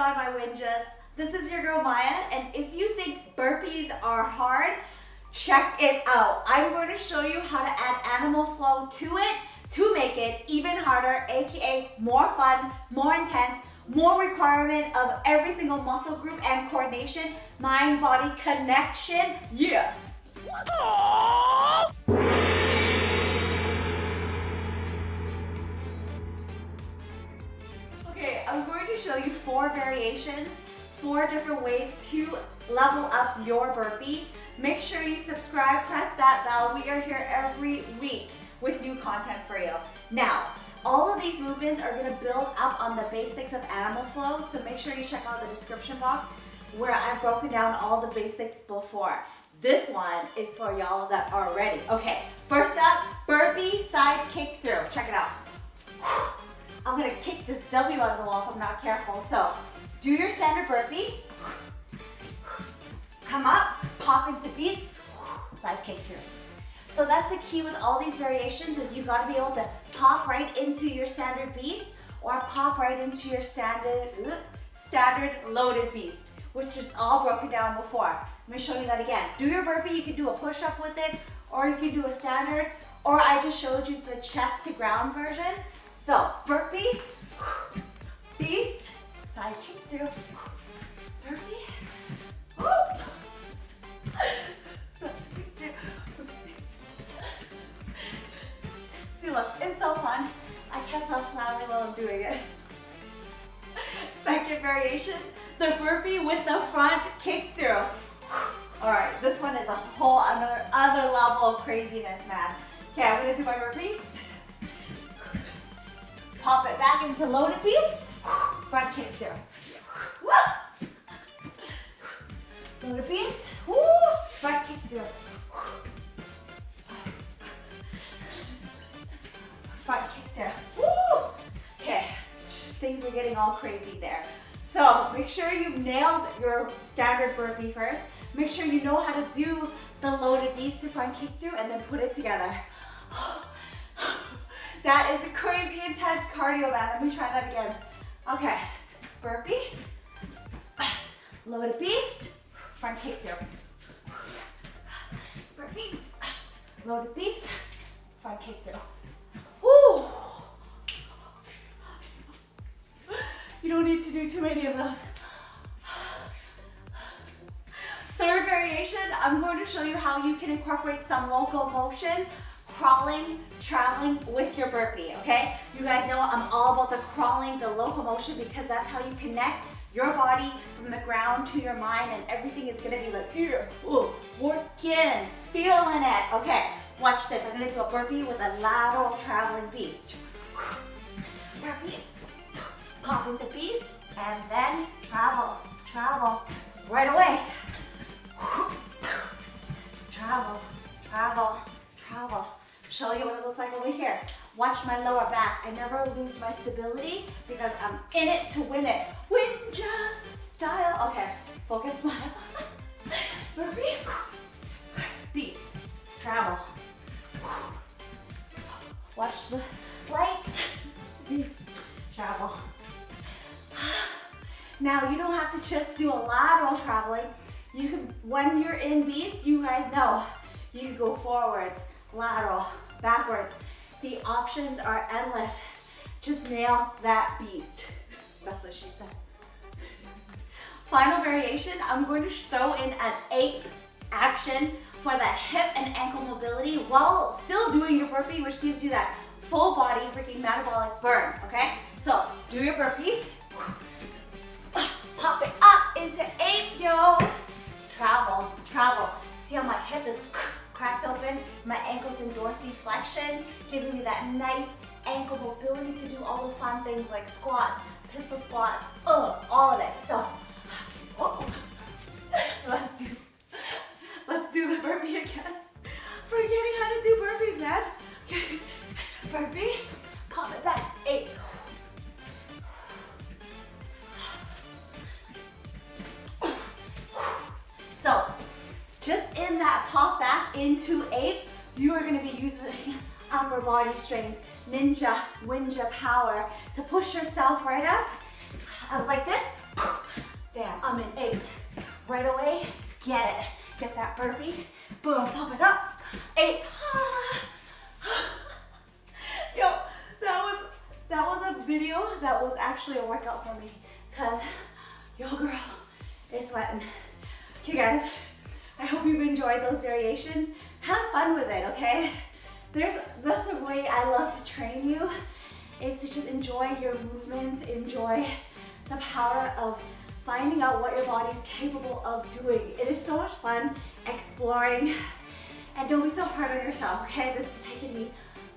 God, my Winjas. This is your girl Maya, and if you think burpees are hard, check it out. I'm going to show you how to add animal flow to it to make it even harder, aka more fun, more intense, more requirement of every single muscle group and coordination, mind-body connection. Yeah. Okay, I'm going to show you 4 variations, 4 different ways to level up your burpee. Make sure you subscribe, press that bell. We are here every week with new content for you. Now, all of these movements are gonna build up on the basics of animal flow, so make sure you check out the description box where I've broken down all the basics before. This one is for y'all that are ready. Okay, first up, burpee side kick through. Check it out. I'm gonna kick this W out of the wall if I'm not careful. So, do your standard burpee. Come up, pop into beast, side kick through. So that's the key with all these variations is you gotta be able to pop right into your standard beast or pop right into your standard loaded beast, which is all broken down before. Let me show you that again. Do your burpee, you can do a push-up with it, or you can do a standard, or I just showed you the chest to ground version. So burpee, beast, side kick through, burpee, whoop. See, look, it's so fun. I can't stop smiling while I'm doing it. Second variation, the burpee with the front kick through. All right, this one is a whole other level of craziness, man. Okay, I'm gonna do my burpee. Pop it back into loaded beast. Front kick through. Woo! Loaded beast. Woo! Front kick through. Front kick there. Woo! Okay, things were getting all crazy there. So make sure you nailed your standard burpee first. Make sure you know how to do the loaded beast to front kick through and then put it together. That is a crazy intense cardio, man. Let me try that again. Okay, burpee, loaded beast, front kick through. Burpee, loaded beast, front kick through. Woo! You don't need to do too many of those. Third variation, I'm going to show you how you can incorporate some locomotion, crawling, traveling with your burpee, okay? You guys know I'm all about the crawling, the locomotion, because that's how you connect your body from the ground to your mind, and everything is gonna be like, working, feeling it. Okay, watch this. I'm gonna do a burpee with a lateral traveling beast. Burpee, pop into beast, and then travel, travel, right away. Travel, travel, travel. Show you what it looks like over here. Watch my lower back. I never lose my stability because I'm in it to win it. Winja style. Okay, focus, smile. Burpee, beast, travel. Watch the lights, beast, travel. Now you don't have to just do a lateral traveling. You can, when you're in beast, you guys know, you can go forwards, lateral, backwards. The options are endless. Just nail that beast. That's what she said. Final variation, I'm going to throw in an ape action for that hip and ankle mobility while still doing your burpee, which gives you that full body freaking metabolic burn, okay? So do your burpee. Pop it up into ape, yo. Travel, travel. See how my hip is cracked open? My ankle's in dorsiflexion, giving me that nice ankle mobility to do all those fun things like squats, pistol squats, all of it. So, let's do the burpee again. Forgetting how to do burpees, man. Okay, burpee, pop it back, 8. So, just in that pop back into ape, you are going to be using upper body strength, ninja, winja power to push yourself right up. I was like this, Damn, I'm in 8. Right away, get it. Get that burpee. Boom, pump it up. 8. Yo, that was a video that was actually a workout for me, because yo girl is sweating. Okay guys, I hope you've enjoyed those variations. Have fun with it, okay? That's the way I love to train you, is to just enjoy your movements, enjoy the power of finding out what your body's capable of doing. It is so much fun exploring, and don't be so hard on yourself, okay? This has taken me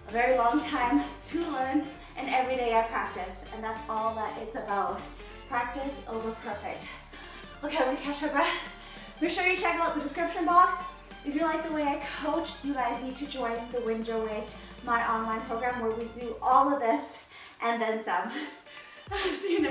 a very long time to learn, and every day I practice, and that's all that it's about. Practice over perfect. Okay, I'm gonna catch my breath. Make sure you check out the description box. If you like the way I coach, you guys need to join the Win Your Way, my online program where we do all of this and then some. See you